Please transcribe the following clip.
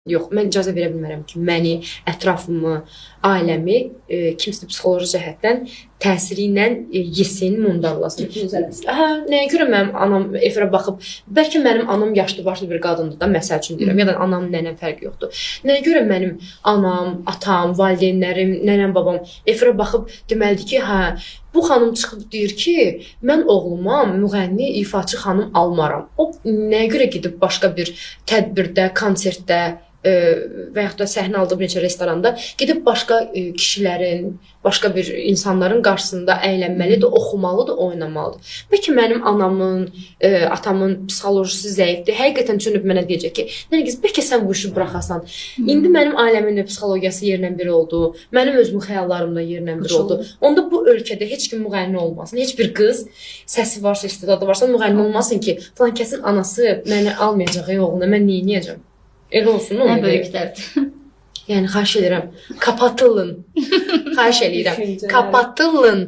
Yox, mən icazə verə bilmərəm ki, məni, ətrafımı, ailəmi kimsə psixoloji cəhətdən təsiri ilə yesin, mundarlasın. Nəyə görə mənim anam efirə baxıb, bəlkə mənim anam yaşlı başlı bir qadındır da, məsəl üçün deyirəm, ya da anam, nənəm fərqi yoxdur. Nəyə görə mənim anam, atam, valideynlərim, nənəm, babam efirə baxıb deməlidir ki, hə, bu xanım çıxıb deyir ki, mən oğluma müğənni, ifaçı xanım almaram. O nəyə görə gedib başqa bir tədbirdə, konsertdə və yaxud da səhnə aldığı bir neçə restoranda gedib başqa kişilərin, başqa bir insanların qarşısında əylənməlidir, oxumalıdır, oynamalıdır. Bəlkə mənim anamın, atamın psixolojisi zəifdir. Həqiqətən dönüb mənə deyəcək ki, Nərgiz, bəlkə sən bu işi buraxasan. İndi mənim ailəmin də psixologiyası yerlə bir oldu. Mənim özümün xəyallarım da yerlə bir oldu. Onda bu ölkədə heç kim müğənni olmasın. Heç bir qız səsi varsa, istedadı varsa müğənni olmasın ki, falan kəsin anası məni almayacaq oğluna, mən nə edəcəm? Elə olsun, o nə böyüklərdir. Yəni, xahiş edirəm, kapatılın. Xahiş edirəm, kapatılın.